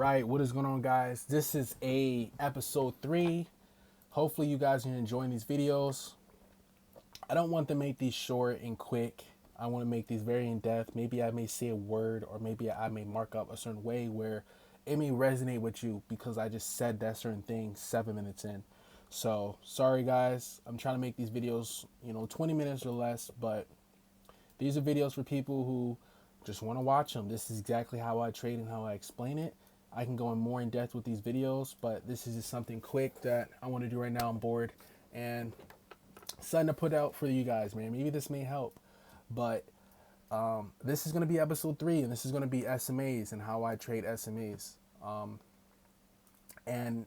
Right, what is going on, guys? This is episode 3. Hopefully you guys are enjoying these videos. I don't want to make these short and quick. I want to make these very in-depth. Maybe I may say a word, or maybe I may mark up a certain way where it may resonate with you because I just said that certain thing 7 minutes in. So sorry, guys. I'm trying to make these videos 20 minutes or less, but these are videos for people who just want to watch them. This is exactly how I trade and how I explain it. I can go in more in depth with these videos, but this is just something quick that I want to do right now. I'm bored and something to put out for you guys, man. Maybe this may help, but this is going to be episode 3, and this is going to be SMAs and how I trade SMAs. And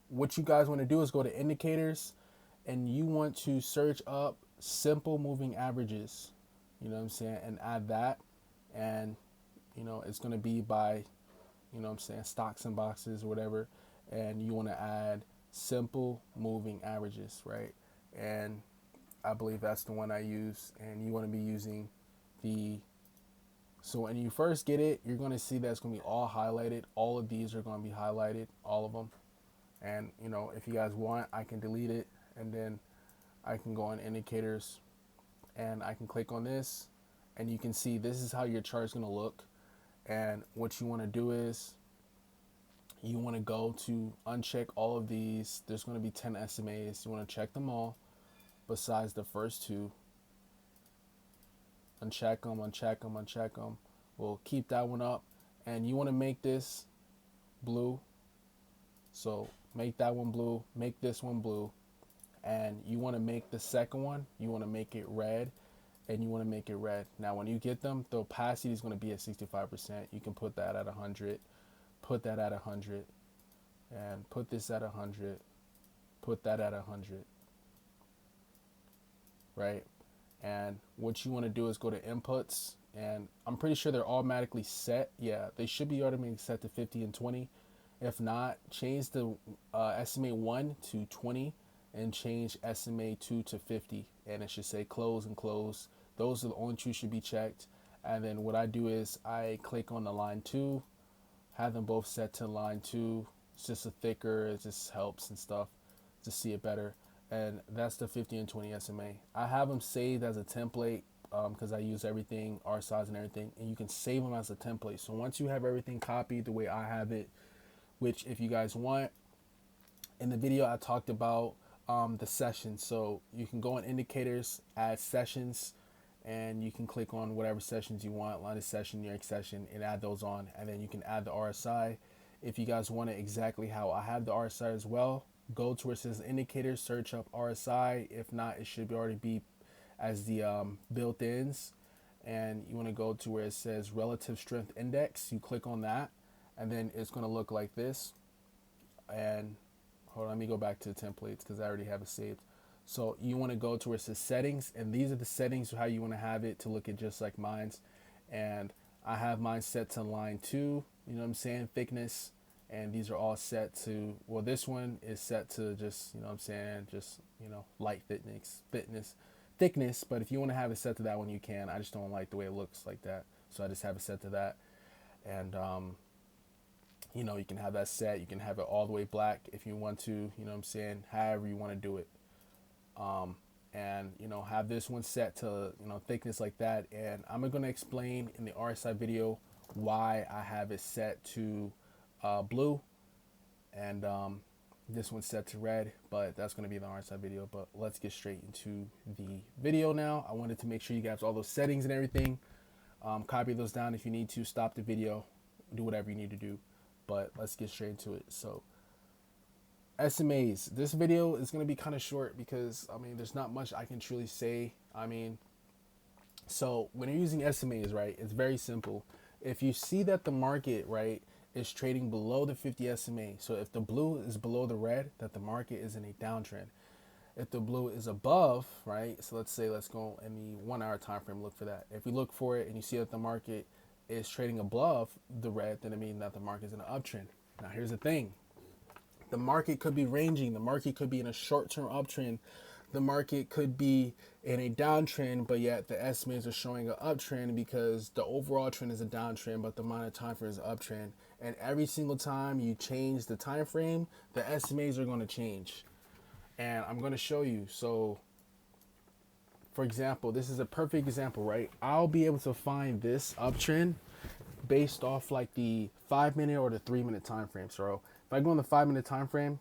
what you guys want to do is go to indicators, and you want to search up simple moving averages. You know what I'm saying? And add that, and it's going to be by stocks and boxes or whatever, and you want to add simple moving averages, right? And I believe that's the one I use, and you want to be using so when you first get it, you're going to see that it's going to be all highlighted. All of these are going to be highlighted, all of them. And if you guys want, I can delete it, and then I can go on indicators, and I can click on this, and you can see this is how your chart is going to look. And what you want to do is you want to go to uncheck all of these. There's going to be 10 SMAs. You want to check them all besides the first 2. Uncheck them, uncheck them, uncheck them. We'll keep that one up. And you want to make this blue. So make that one blue. Make this one blue. And you want to make the second one, you want to make it red. And you want to make it red. Now, when you get them, the opacity is going to be at 65%. You can put that at 100. Put that at 100. And put this at 100. Put that at 100. Right? And what you want to do is go to inputs. And I'm pretty sure they're automatically set. Yeah, they should be automatically set to 50 and 20. If not, change the SMA 1 to 20 and change SMA 2 to 50. And it should say close and close. Those are the only 2 should be checked. And then what I do is I click on the line 2, have them both set to line 2. It's just a thicker, it just helps and stuff to see it better. And that's the 50 and 20 SMA. I have them saved as a template because I use everything, R size and everything. And you can save them as a template. So once you have everything copied the way I have it, which if you guys want, in the video I talked about the sessions. So you can go on indicators, add sessions, and you can click on whatever sessions you want, line of session, New York session, and add those on. And then you can add the RSI. If you guys want it exactly how I have the RSI as well, go to where it says indicators, search up RSI. If not, it should already be as the built-ins. And you want to go to where it says relative strength index. You click on that, and then it's going to look like this. And hold on, let me go back to the templates because I already have it saved. So you want to go to where it says settings, and these are the settings how you want to have it to look at just like mine's. And I have mine set to line 2, you know what I'm saying, thickness, and these are all set to, well, this one is set to just, you know what I'm saying, just, light thickness, but if you want to have it set to that one, you can. I just don't like the way it looks like that, so I just have it set to that. And you can have that set. You can have it all the way black if you want to, you know what I'm saying, however you want to do it. And have this one set to thickness like that. And I'm going to explain in the RSI video why I have it set to blue, and this one's set to red, but that's going to be the RSI video. But let's get straight into the video now. I wanted to make sure you guys all those settings and everything, copy those down. If you need to, stop the video, do whatever you need to do, but let's get straight into it. So SMAs. This video is going to be kind of short because, there's not much I can truly say. So when you're using SMAs, right, it's very simple. If you see that the market, right, is trading below the 50 SMA, so if the blue is below the red, that the market is in a downtrend. If the blue is above, right, so let's go in the 1 hour time frame, look for that. If you look for it and you see that the market is trading above the red, then it means that the market is in an uptrend. Now here's the thing. The market could be ranging. The market could be in a short-term uptrend. The market could be in a downtrend, but yet the estimates are showing an uptrend because the overall trend is a downtrend, but the minor time frame is an uptrend. And every single time you change the time frame, the SMAs are going to change. And I'm going to show you. So for example, this is a perfect example, right? I'll be able to find this uptrend based off like the 5 minute or the 3 minute time frame. So if I go on the 5 minute time frame,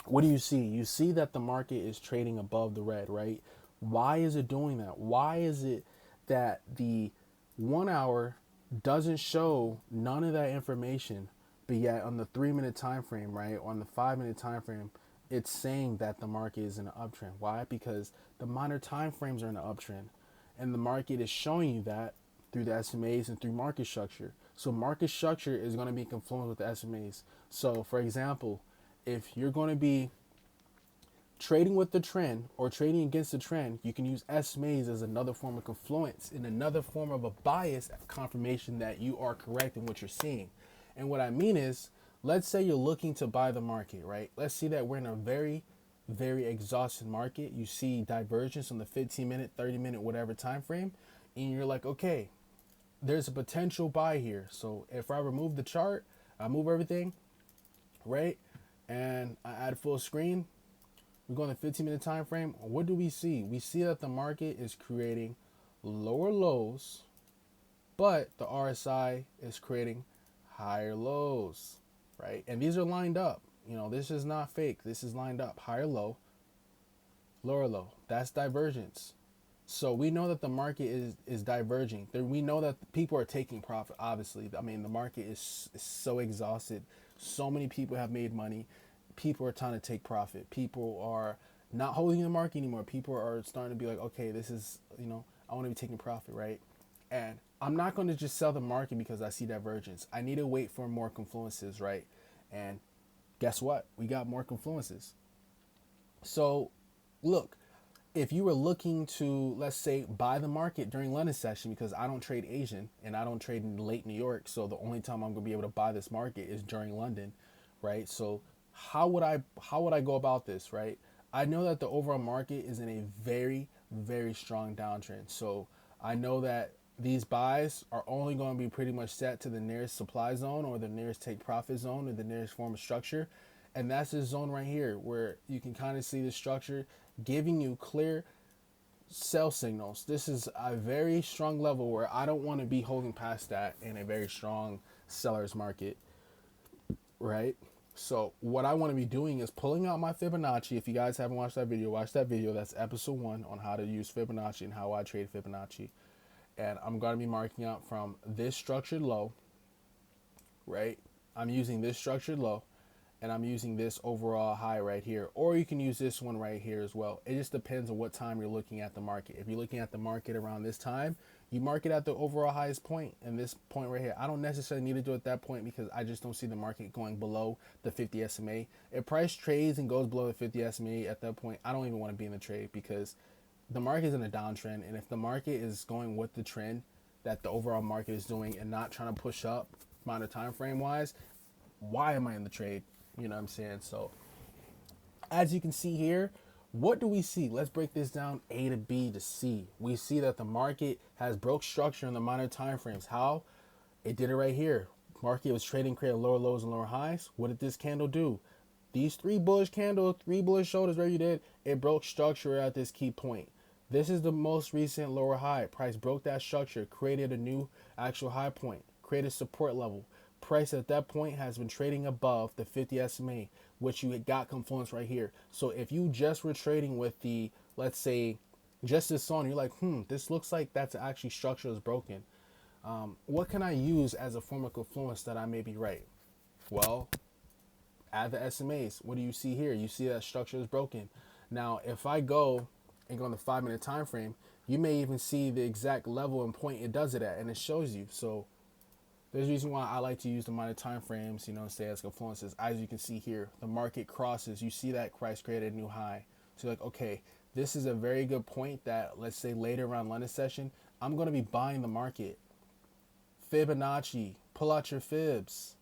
what do you see? You see that the market is trading above the red, right? Why is it doing that? Why is it that the 1 hour doesn't show none of that information, but yet on the 3 minute time frame, right, on the 5 minute time frame, it's saying that the market is in an uptrend? Why? Because the minor time frames are in an uptrend, and the market is showing you that through the SMAs and through market structure. So market structure is going to be confluent with the SMAs. So for example, if you're going to be trading with the trend or trading against the trend, you can use SMAs as another form of confluence and another form of a bias confirmation that you are correct in what you're seeing. And what I mean is, let's say you're looking to buy the market, right? Let's see that we're in a very, very exhausted market. You see divergence on the 15-minute, 30-minute, whatever time frame, and you're like, okay, there's a potential buy here. So if I remove the chart, I move everything, right? And I add full screen, we go on the 15-minute time frame. What do we see? We see that the market is creating lower lows, but the RSI is creating higher lows, right? And these are lined up. You know, this is not fake. This is lined up. Higher low, lower low. That's divergence. So we know that the market is diverging. We know that people are taking profit, obviously. I mean, the market is so exhausted. So many people have made money. People are trying to take profit. People are not holding the market anymore. People are starting to be like, okay, this is, you know, I want to be taking profit, right? And I'm not going to just sell the market because I see divergence. I need to wait for more confluences, right? And guess what? We got more confluences. So look, if you were looking to, let's say, buy the market during London session, because I don't trade Asian and I don't trade in late New York, so the only time I'm going to be able to buy this market is during London, right? So how would I go about this, right? I know that the overall market is in a very, very strong downtrend. So I know that these buys are only going to be pretty much set to the nearest supply zone or the nearest take profit zone or the nearest form of structure. And that's this zone right here where you can kind of see the structure giving you clear sell signals. This is a very strong level where I don't want to be holding past that in a very strong seller's market, right? So what I want to be doing is pulling out my Fibonacci. If you guys haven't watched that video, watch that video. That's episode 1 on how to use Fibonacci and how I trade Fibonacci. And I'm going to be marking out from this structured low, right? I'm using this structured low, and I'm using this overall high right here. Or you can use this one right here as well. It just depends on what time you're looking at the market. If you're looking at the market around this time, you mark it at the overall highest point, and this point right here. I don't necessarily need to do it at that point because I just don't see the market going below the 50 SMA. If price trades and goes below the 50 SMA at that point, I don't even want to be in the trade because the market is in a downtrend. And if the market is going with the trend that the overall market is doing and not trying to push up amount of time frame wise, why am I in the trade? You know what I'm saying? So as you can see here, what do we see? Let's break this down A to B to C. We see that the market has broke structure in the minor time frames. How? It did it right here. Market was trading, creating lower lows and lower highs. What did this candle do? These 3 bullish candles, 3 bullish shoulders, where you did, it broke structure at this key point. This is the most recent lower high. Price broke that structure, created a new actual high point, created support level. Price at that point has been trading above the 50 SMA, which you got confluence right here. So if you just were trading with the, let's say, just this on, you're like, this looks like that's actually structure is broken. What can I use as a form of confluence that I may be right? Well, add the SMAs. What do you see here? You see that structure is broken. Now, if I go and go on the 5-minute time frame, you may even see the exact level and point it does it at, and it shows you. So there's a reason why I like to use the minor time frames, stay as confluences. As you can see here, the market crosses. You see that price created a new high. So you're like, okay, this is a very good point that, let's say later around London session, I'm going to be buying the market. Fibonacci, pull out your fibs.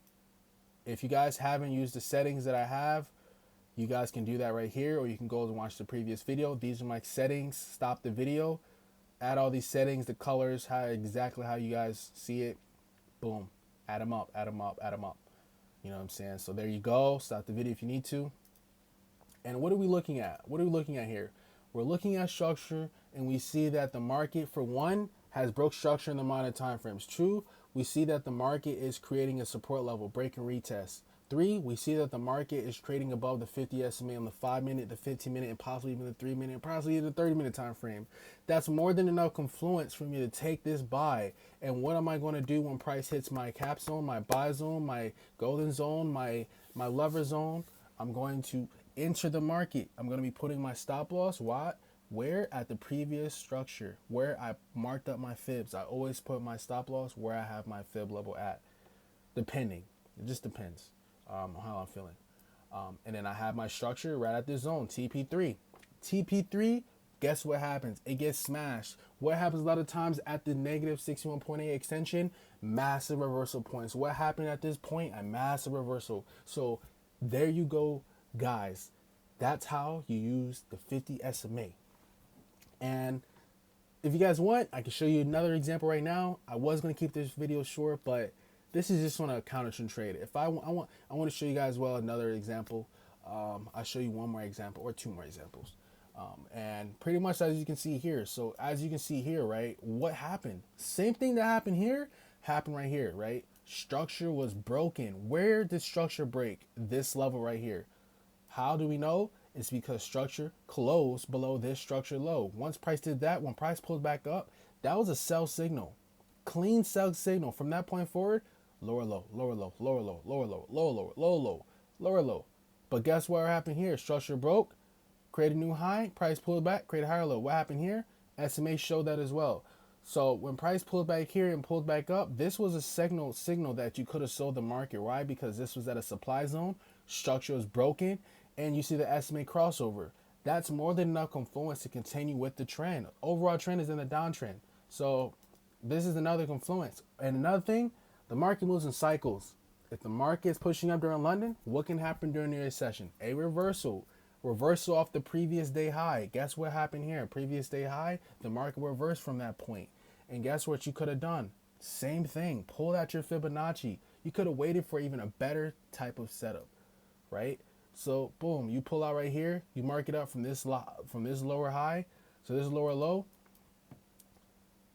If you guys haven't used the settings that I have, you guys can do that right here, or you can go and watch the previous video. These are my settings. Stop the video, add all these settings, the colors, exactly how you guys see it. Boom. Add them up, add them up, add them up. You know what I'm saying? So there you go. Stop the video if you need to. And what are we looking at? What are we looking at here? We're looking at structure, and we see that the market, for one, has broke structure in the minor time frames. Two, we see that the market is creating a support level, break and retest. Three, we see that the market is trading above the 50 SMA on the 5-minute, the 15-minute, and possibly even the 3-minute, possibly even the 30-minute time frame. That's more than enough confluence for me to take this buy. And what am I going to do when price hits my cap zone, my buy zone, my golden zone, my lever zone? I'm going to enter the market. I'm going to be putting my stop loss. What? Where? At the previous structure, where I marked up my fibs. I always put my stop loss where I have my fib level at, depending. It just depends on how I'm feeling. And then I have my structure right at this zone, TP3. TP3, guess what happens? It gets smashed. What happens a lot of times at the negative 61.8 extension? Massive reversal points. What happened at this point? A massive reversal. So there you go, guys. That's how you use the 50 SMA. And if you guys want, I can show you another example right now. I was going to keep this video short, but this is just on a counter trade. If I want to show you guys another example. I'll show you one more example or two more examples. And pretty much as you can see here. So as you can see here, right, what happened? Same thing that happened here happened right here, right? Structure was broken. Where did structure break? This level right here. How do we know? It's because structure closed below this structure low. Once price did that, when price pulled back up, that was a sell signal. Clean sell signal. From that point forward, lower low, lower low, lower low, lower low, lower low, lower low, lower low. But guess what happened here? Structure broke, created a new high, price pulled back, created a higher low. What happened here? SMA showed that as well. So when price pulled back here and pulled back up, this was a signal that you could have sold the market. Why? Because this was at a supply zone, structure was broken, and you see the SMA crossover. That's more than enough confluence to continue with the trend. Overall trend is in the downtrend. So this is another confluence. And another thing, the market moves in cycles. If the market is pushing up during London, what can happen during the session? A reversal. Reversal off the previous day high. Guess what happened here? Previous day high, the market reversed from that point. And guess what you could have done? Same thing. Pulled out your Fibonacci. You could have waited for even a better type of setup, right? So boom, you pull out right here. You mark it up from this lower high, so this lower low.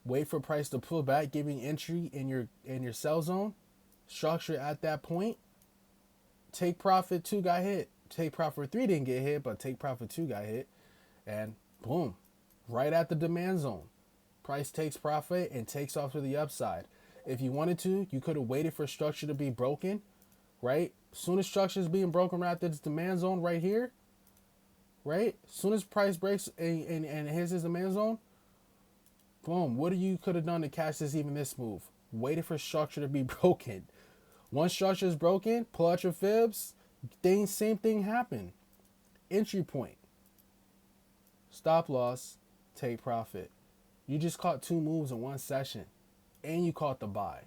Wait for price to pull back, giving entry in your sell zone. Structure at that point. Take profit 2 got hit. Take profit 3 didn't get hit, but take profit 2 got hit, and boom, right at the demand zone. Price takes profit and takes off to the upside. If you wanted to, you could have waited for structure to be broken, right? Soon as structure is being broken right at this demand zone right here, right? Soon as price breaks and hits this demand zone, boom, what you could have done to catch this move? Waited for structure to be broken. Once structure is broken, pull out your fibs, same thing happened. Entry point, stop loss, take profit. You just caught 2 moves in one session, and you caught the buy.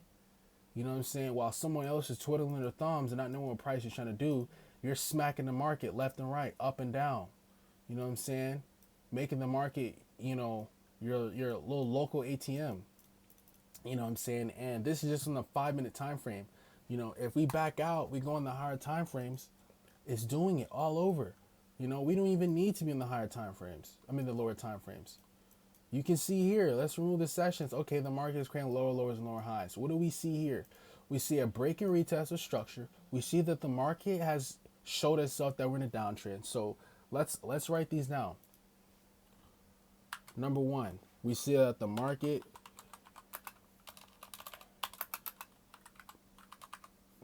You know what I'm saying? While someone else is twiddling their thumbs and not knowing what price you're trying to do, you're smacking the market left and right, up and down. You know what I'm saying? Making the market, your little local ATM. You know what I'm saying? And this is just on the 5-minute time frame. If we back out, we go in the higher time frames, it's doing it all over. We don't even need to be in the higher time frames. The lower time frames. You can see here, let's remove the sessions. Okay, the market is creating lower lows and lower highs. What do we see here? We see a break and retest of structure. We see that the market has showed itself that we're in a downtrend. So let's write these down. Number 1, we see that the market,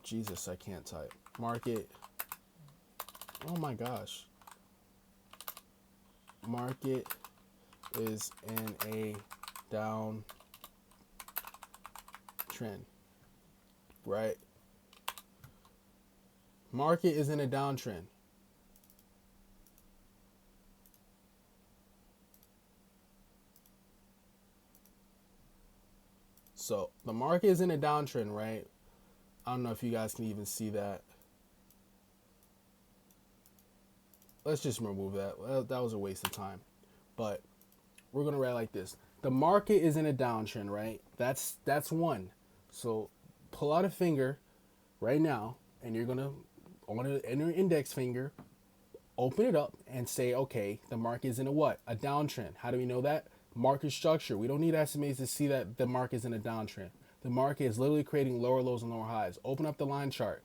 Jesus, I can't type. Market, oh my gosh. Market is in a down trend, right? Market is in a downtrend. So the market is in a downtrend, right? I don't know if you guys can even see that. Let's just remove that. Well, that was a waste of time. But we're going to write like this. The market is in a downtrend, right? That's one. So pull out a finger right now, and you're gonna on your index finger, open it up and say, okay, the market is in a what? A downtrend. How do we know that? Market structure. We don't need SMAs to see that the market is in a downtrend. The market is literally creating lower lows and lower highs. Open up the line chart.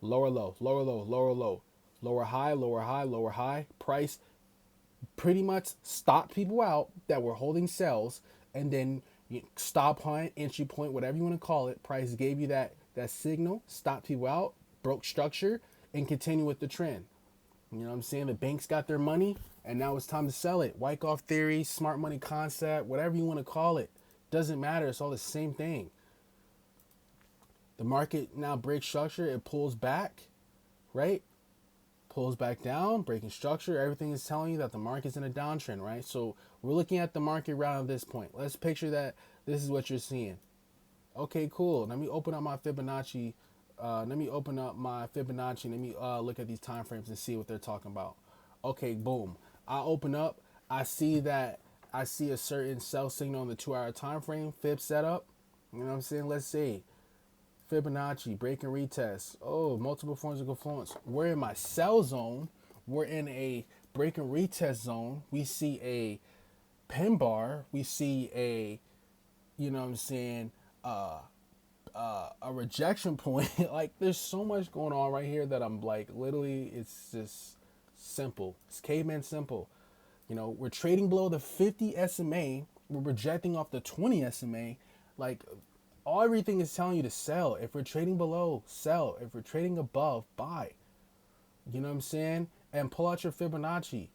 Lower low, lower low, lower low, lower high, lower high, lower high. Price pretty much stopped people out that were holding sells, and then stop point, entry point, whatever you want to call it. Price gave you that signal, stopped people out, broke structure, and continue with the trend. You know what I'm saying? The banks got their money, and now it's time to sell it. Wyckoff theory, smart money concept, whatever you want to call it. Doesn't matter. It's all the same thing. The market now breaks structure. It pulls back, right? Pulls back down, breaking structure. Everything is telling you that the market's in a downtrend, right? So we're looking at the market around this point. Let's picture that this is what you're seeing. Okay, cool. Let me open up my Fibonacci. Let me look at these time frames and see what they're talking about. Okay, boom. I open up. I see a certain sell signal on the 2-hour time frame. Fib setup. You know what I'm saying? Let's see. Fibonacci, break and retest. Oh, multiple forms of confluence. We're in my sell zone. We're in a break and retest zone. We see a pin bar. We see a, you know what I'm saying, a rejection point. Like, there's so much going on right here that I'm like, literally, it's just simple. It's caveman simple. You know, we're trading below the 50 SMA. We're rejecting off the 20 SMA. Like, everything is telling you to sell. If we're trading below, sell. If we're trading above, buy. You know what I'm saying? And pull out your Fibonacci.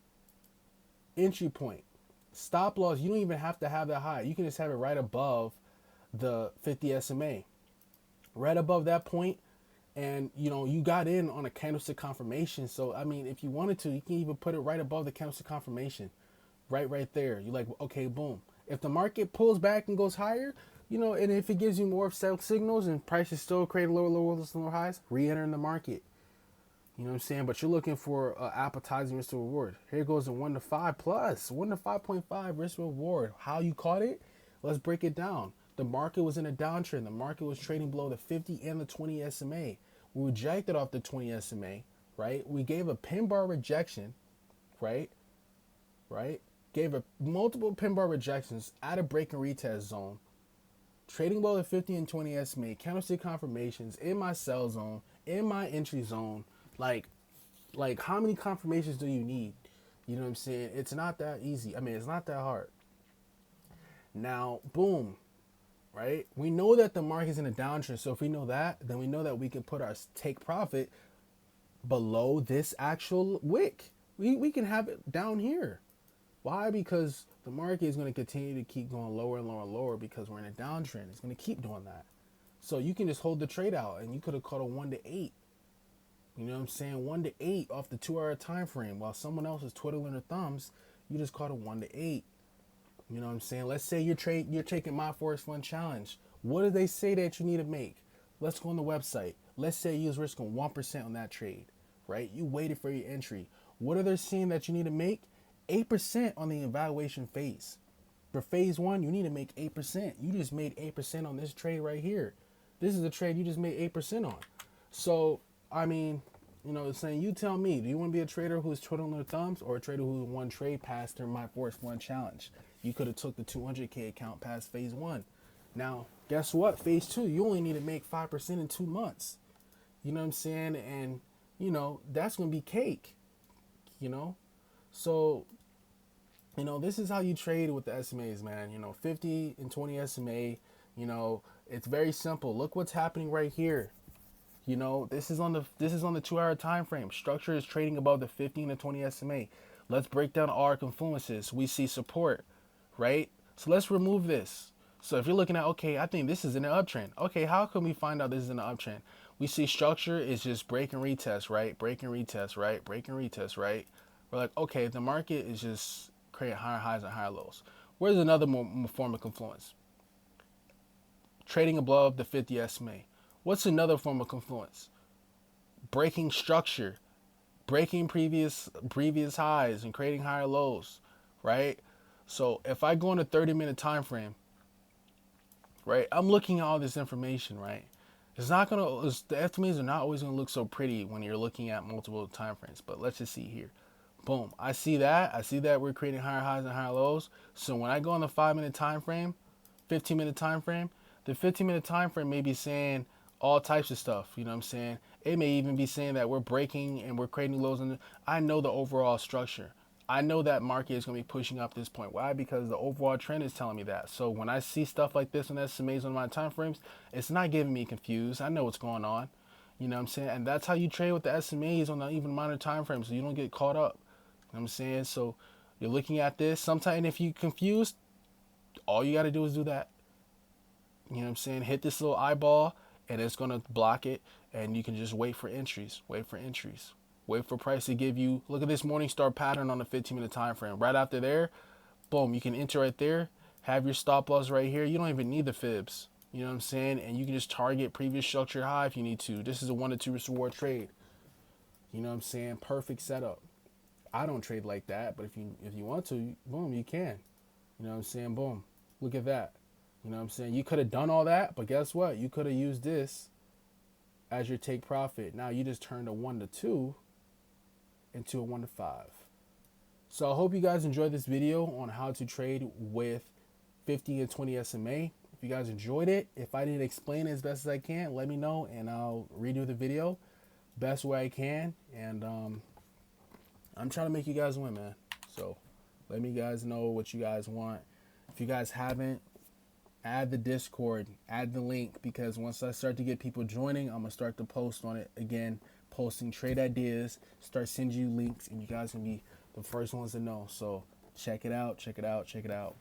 Entry point. Stop loss. You don't even have to have that high. You can just have it right above the 50 SMA. Right above that point. And, you know, you got in on a candlestick confirmation. So, I mean, if you wanted to, you can even put it right above the candlestick confirmation. Right there. You're like, okay, boom. If the market pulls back and goes higher, you know, and if it gives you more sell signals and prices still create lower lows and lower highs, re-enter in the market. You know what I'm saying? But you're looking for appetizing risk to reward. Here goes the 1 to 5 plus 1 to 5.5 risk to reward. How you caught it? Let's break it down. The market was in a downtrend. The market was trading below the 50 and the 20 SMA. We rejected off the 20 SMA, right? We gave a pin bar rejection, right? Gave a multiple pin bar rejections at a break and retest zone. Trading below the 50 and 20 SMA, candlestick confirmations in my sell zone, in my entry zone. Like how many confirmations do you need? You know what I'm saying? It's not that easy. I mean, it's not that hard. Now, boom, right? We know that the market's in a downtrend. So if we know that, then we know that we can put our take profit below this actual wick. We can have it down here. Why? Because the market is going to continue to keep going lower and lower and lower because we're in a downtrend. It's going to keep doing that. So you can just hold the trade out, and you could have caught a 1 to 8. You know what I'm saying? 1 to 8 off the 2-hour time frame. While someone else is twiddling their thumbs, you just caught a 1 to 8. You know what I'm saying? Let's say you're taking my Forex Fund Challenge. What do they say that you need to make? Let's go on the website. Let's say you was risking 1% on that trade, right? You waited for your entry. What are they saying that you need to make? 8% on the evaluation phase. For phase 1, you need to make 8%. You just made 8% on this trade right here. This is a trade you just made 8% on. So, I mean, you know, it's saying, you tell me, do you want to be a trader who's twiddling their thumbs or a trader who won trade past their My Forex Fund Challenge? You could have took the 200K account past phase 1. Now, guess what? Phase 2, you only need to make 5% in 2 months. You know what I'm saying? And, you know, that's going to be cake, you know? So, you know, this is how you trade with the SMAs, man. You know, 50 and 20 SMA, you know, it's very simple. Look what's happening right here. You know, this is on the 2-hour time frame. Structure is trading above the 15 and 20 SMA. Let's break down all our confluences. We see support, right? So let's remove this. So if you're looking at, okay, I think this is in an uptrend. Okay, how can we find out this is in an uptrend? We see structure is just break and retest, right? Break and retest, right? Break and retest, right? We're like, okay, the market is just creating higher highs and higher lows. Where's another more form of confluence? Trading above the 50 SMA. What's another form of confluence? Breaking structure, breaking previous highs and creating higher lows, right? So if I go on a 30-minute time frame, right, I'm looking at all this information, right? It's not gonna. The estimates are not always gonna look so pretty when you're looking at multiple time frames. But let's just see here. Boom. I see that. I see that we're creating higher highs and higher lows. So when I go on the 5-minute time frame, 15-minute time frame, the 15-minute time frame may be saying all types of stuff. You know what I'm saying? It may even be saying that we're breaking and we're creating lows. I know the overall structure. I know that market is going to be pushing up this point. Why? Because the overall trend is telling me that. So when I see stuff like this on SMAs on my time frames, it's not getting me confused. I know what's going on. You know what I'm saying? And that's how you trade with the SMAs on the even minor time frames, so you don't get caught up. You know what I'm saying? So you're looking at this. Sometimes if you're confused, all you got to do is do that. You know what I'm saying? Hit this little eyeball and it's going to block it, and you can just wait for entries. Wait for entries. Wait for price to give you, look at this Morningstar pattern on the 15-minute time frame. Right after there, boom, you can enter right there, have your stop loss right here. You don't even need the fibs. You know what I'm saying? And you can just target previous structure high if you need to. This is a 1 to 2 risk reward trade. You know what I'm saying? Perfect setup. I don't trade like that, but if you want to, boom, you can. You know what I'm saying? Boom. Look at that. You know what I'm saying? You could have done all that, but guess what? You could have used this as your take profit. Now you just turned a 1 to 2 into a 1 to 5. So I hope you guys enjoyed this video on how to trade with 50 and 20 SMA. If you guys enjoyed it, if I didn't explain it as best as I can, let me know and I'll redo the video best way I can. And I'm trying to make you guys win, man. So let me guys know what you guys want. If you guys haven't, add the Discord, add the link, because once I start to get people joining, I'm gonna start to post on it again, posting trade ideas, start sending you links, and you guys can be the first ones to know. So check it out, check it out, check it out.